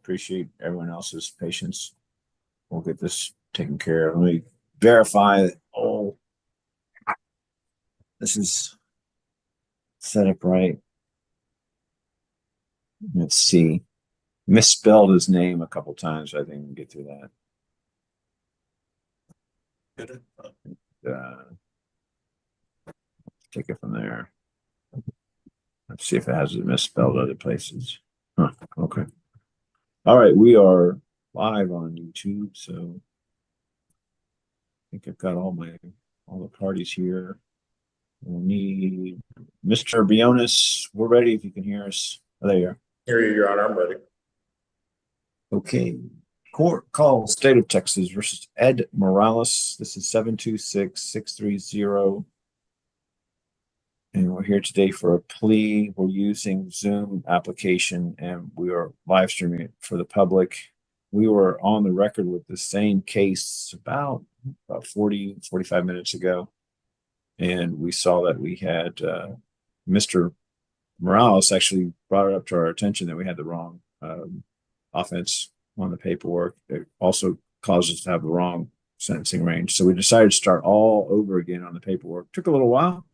appreciate everyone else's patience. We'll get this taken care of. Let me verify that all this is set up right. Let's see. Misspelled his name a couple times. I think we can get through that. Take it from there. Let's see if it has it misspelled other places. Huh, okay. All right, we are live on YouTube, so I think I've got all the parties here. We'll need Mr. Bionis. We're ready if you can hear us. Oh, there you are. Hear you, Your Honor. I'm ready. Okay. Court call State of Texas versus Ed Morales. This is 726-630. And we're here today for a plea. We're using Zoom application and we are live streaming it for the public. We were on the record with the same case about 45 minutes ago. And we saw that we had Mr. Morales actually brought it up to our attention that we had the wrong offense on the paperwork. It also caused us to have the wrong sentencing range. So we decided to start all over again on the paperwork. Took a little while.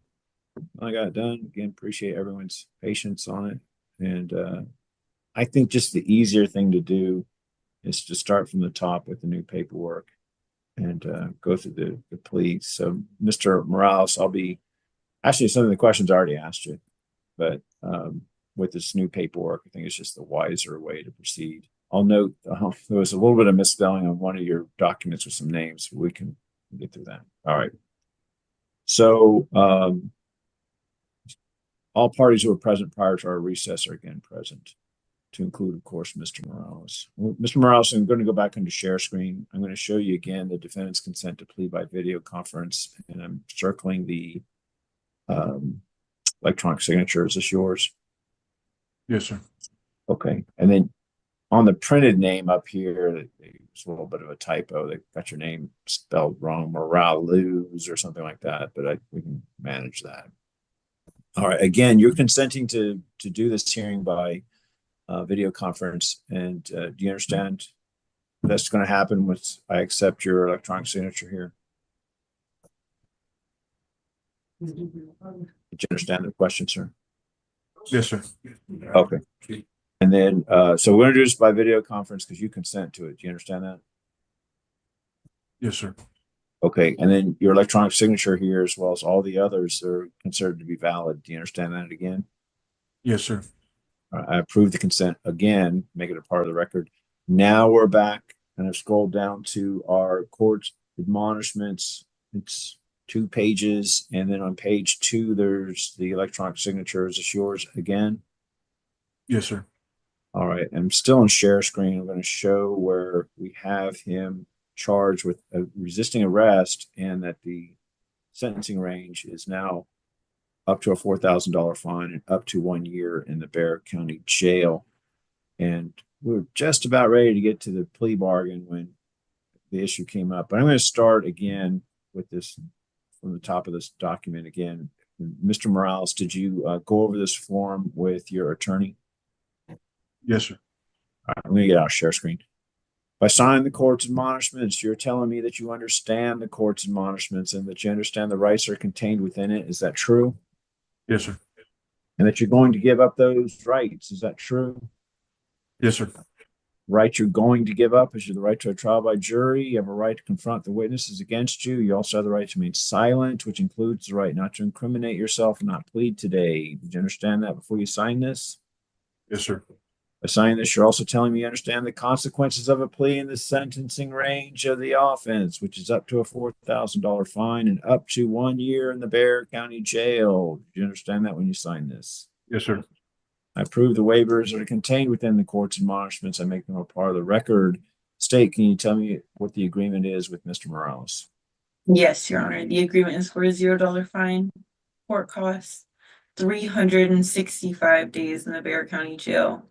I got it done. Again, appreciate everyone's patience on it. And I think just the easier thing to do is to start from the top with the new paperwork and go through the plea. So, Mr. Morales, I'll be actually some of the questions I already asked you, but with this new paperwork, I think it's just the wiser way to proceed. I'll note there was a little bit of misspelling on one of your documents with some names. We can get through that. All right. So, all parties who were present prior to our recess are again present, to include, of course, Mr. Morales. Mr. Morales, I'm going to go back into share screen. I'm going to show you again the defendant's consent to plea by video conference, and I'm circling the electronic signature. Is this yours? Yes, sir. Okay. And then on the printed name up here, there's a little bit of a typo. They got your name spelled wrong, Morales or something like that, but we can manage that. All right. Again, you're consenting to do this hearing by video conference, and do you understand that's going to happen with I accept your electronic signature here? Did you understand the question, sir? Yes, sir. Okay. And then, so we're going to do this by video conference because you consent to it. Do you understand that? Yes, sir. Okay. And then your electronic signature here, as well as all the others, are considered to be valid. Do you understand that again? Yes, sir. I approve the consent again, make it a part of the record. Now we're back, and I've scrolled down to our court's admonishments. It's 2 pages, and then on page 2, there's the electronic signature. Is this yours again? Yes, sir. All right. I'm still on share screen. I'm going to show where we have him charged with resisting arrest, and that the sentencing range is now up to a $4,000 fine and up to 1 year in the Bexar County jail. And we were just about ready to get to the plea bargain when the issue came up. But I'm going to start again with this from the top of this document again. Mr. Morales, did you go over this form with your attorney? Yes, sir. All right, I'm going to get out of share screen. By signing the court's admonishments, you're telling me that you understand the court's admonishments and that you understand the rights that are contained within it. Is that true? Yes, sir. And that you're going to give up those rights. Is that true? Yes, sir. Right you're going to give up is the right to a trial by jury. You have a right to confront the witnesses against you. You also have the right to remain silent, which includes the right not to incriminate yourself and not plead today. Did you understand that before you sign this? Yes, sir. By signing this, you're also telling me you understand the consequences of a plea in the sentencing range of the offense, which is up to a $4,000 fine and up to 1 year in the Bexar County jail. Did you understand that when you signed this? Yes, sir. I approve the waivers that are contained within the court's admonishments. I make them a part of the record. State, can you tell me what the agreement is with Mr. Morales? Yes, Your Honor. The agreement is for a $0 fine, court costs, 365 days in the Bexar County jail,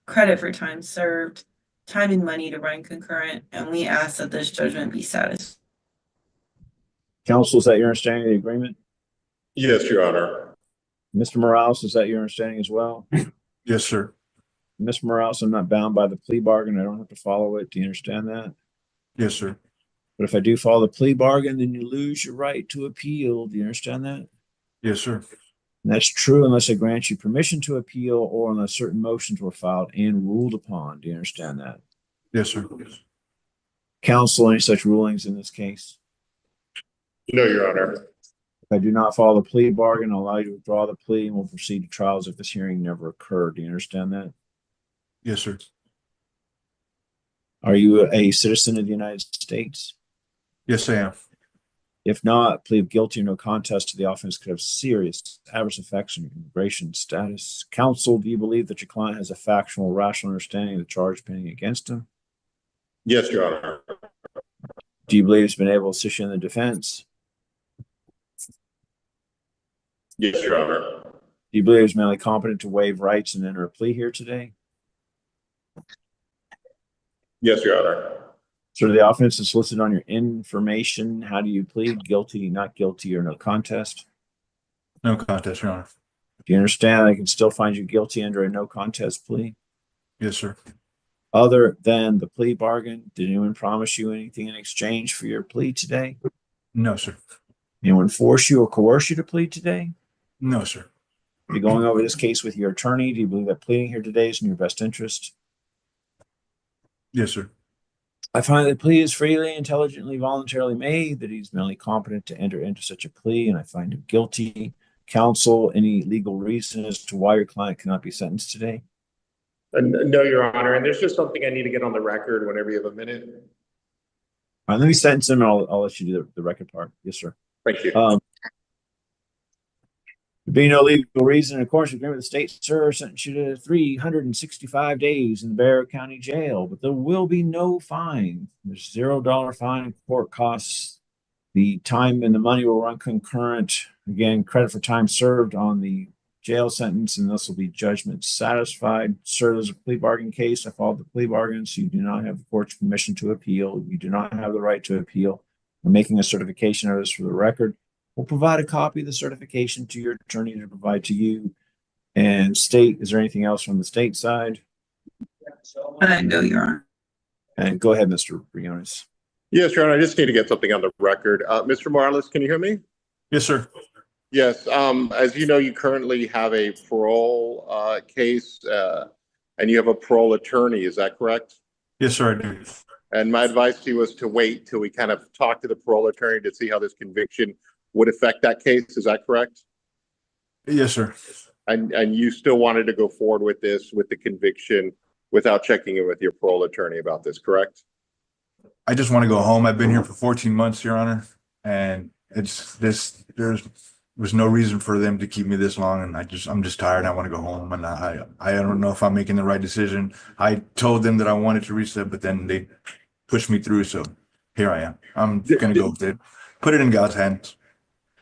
credit for time served, time and money to run concurrent, and we ask that this judgment be satisfied. Counsel, is that your understanding of the agreement? Yes, Your Honor. Mr. Morales, is that your understanding as well? Yes, sir. Ms. Morales, I'm not bound by the plea bargain. I don't have to follow it. Do you understand that? Yes, sir. But if I do follow the plea bargain, then you lose your right to appeal. Do you understand that? Yes, sir. And that's true unless I grant you permission to appeal or unless certain motions were filed and ruled upon. Do you understand that? Yes, sir. Counsel, any such rulings in this case? No, Your Honor. If I do not follow the plea bargain, I'll allow you to withdraw the plea and we'll proceed to trials if this hearing never occurred. Do you understand that? Yes, sir. Are you a citizen of the United States? Yes, I am. If not, plea of guilty or no contest to the offense could have serious adverse effects on your immigration status. Counsel, do you believe that your client has a factual, rational understanding of the charge pending against him? Yes, Your Honor. Do you believe he's been able to assist you in the defense? Yes, Your Honor. Do you believe he's mentally competent to waive rights and enter a plea here today? Yes, Your Honor. So the offense is listed on your information. How do you plead? Guilty, not guilty, or no contest? No contest, Your Honor. Do you understand I can still find you guilty under a no contest plea? Yes, sir. Other than the plea bargain, did anyone promise you anything in exchange for your plea today? No, sir. Anyone force you or coerce you to plead today? No, sir. You're going over this case with your attorney. Do you believe that pleading here today is in your best interest? Yes, sir. I find that the plea is freely, intelligently, voluntarily made, that he's mentally competent to enter into such a plea, and I find him guilty. Counsel, any legal reason as to why your client cannot be sentenced today? No, Your Honor. And there's just something I need to get on the record whenever you have a minute. All right, let me sentence him and I'll let you do the record part. Yes, sir. Thank you. There being no legal reason, in accordance with the agreement, the state, sir, sentence you to 365 days in the Bexar County jail, but there will be no fine. There's $0 fine. Court costs. The time and the money will run concurrent. Again, credit for time served on the jail sentence, and this will be judgment satisfied. Sir, there's a plea bargain case. I followed the plea bargain, so you do not have the court's permission to appeal. You do not have the right to appeal. I'm making a certification of this for the record. We'll provide a copy of the certification to your attorney to provide to you. And state, is there anything else from the state side? No, Your Honor. And go ahead, Mr. Briones. Yes, Your Honor. I just need to get something on the record. Mr. Morales, can you hear me? Yes, sir. Yes. As you know, you currently have a parole case and you have a parole attorney. Is that correct? Yes, sir, I do. And my advice to you was to wait till we kind of talk to the parole attorney to see how this conviction would affect that case. Is that correct? Yes, sir. And you still wanted to go forward with this, with the conviction, without checking in with your parole attorney about this, correct? I just want to go home. I've been here for 14 months, Your Honor, and there was no reason for them to keep me this long, and I'm just tired. I want to go home, and I don't know if I'm making the right decision. I told them that I wanted to reset, but then they pushed me through, so here I am. I'm gonna go with it. Put it in God's hands.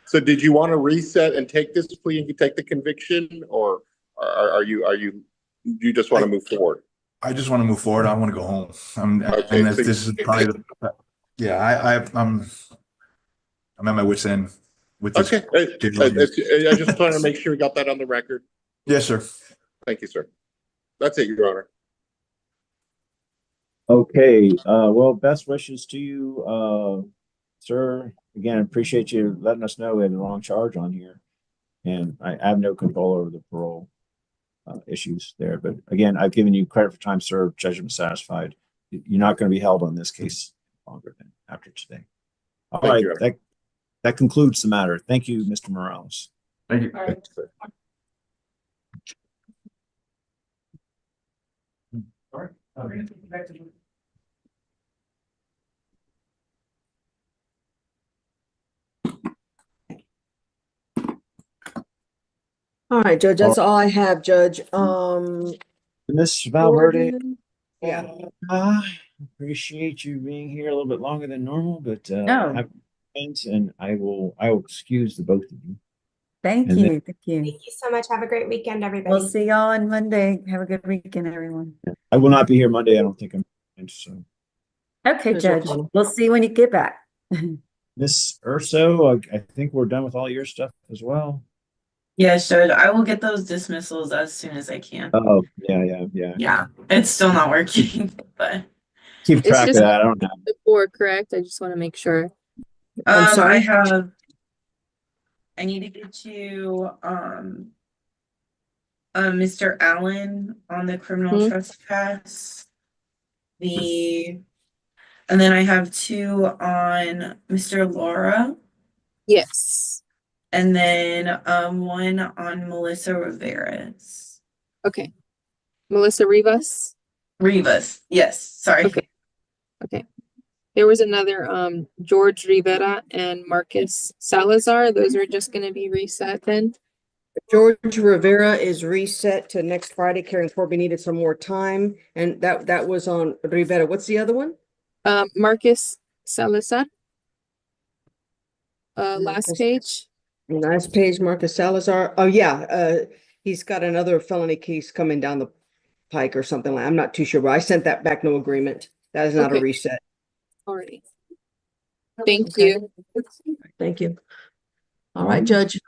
So did you want to reset and take this plea and you take the conviction, or do you just want to move forward? I just want to move forward. I want to go home. Okay, and so this is probably I'm at my wit's end with this. Okay. I just wanted to make sure we got that on the record. Yes, sir. Thank you, sir. That's it, Your Honor. Okay, well, best wishes to you, sir. Again, appreciate you letting us know we had the wrong charge on here. And I have no control over the parole issues there. But again, I've given you credit for time served, judgment satisfied. You're not going to be held on this case longer than after today. All Thank right, you. that concludes the matter. Thank you, Mr. Morales. Thank you. Thank you, sir. All right, Judge, that's all I have, Judge. Miss Valverde, Gordon? yeah, I appreciate you being here a little bit longer than normal, but No. and I will excuse the both of you. Thank And you. then- Thank you. Thank you so much. Have a great weekend, everybody. We'll see y'all on Monday. Have a good weekend, everyone. I will not be here Monday. I don't think I'm so. Okay, There's no Judge. problem. We'll see when you get back. Miss Urso, I think we're done with all your stuff as well. Yes, Judge, I will get those dismissals as soon as I can. Oh, yeah. Yeah, it's still not working, but Keep It's track of just- that. I don't know. The four, correct? I just want to make sure. I'm sorry? I need to get you, Mr. Allen on the criminal Mhm. trespass. And then I have 2 on Mr. Laura, Yes. and then, 1 on Melissa Rivera's. Okay. Melissa Rivas. Rivas, yes, sorry. Okay. Okay. There was another George Rivera and Marcus Salazar. Those are just going to be reset then. George Rivera is reset to next Friday. Karen Corby needed some more time, and that was on Rivera. What's the other one? Marcus Salazar. Last Marcus. page. Last page, Marcus Salazar. Oh, yeah, he's got another felony case coming down the pike or something. I'm not too sure, but I sent that back, no agreement. That is not a Okay. reset. Already. Thank Okay. you. Thank you. All right, Judge.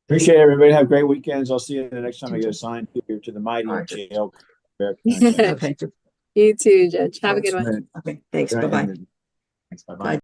Appreciate it, everybody. Have great weekends. I'll see you the next time I get assigned here to the mighty All right. jail. Bexar County. Okay. You too, Judge. Have a good one. Okay, thanks. Bye-bye. Thanks. Bye-bye. Bye,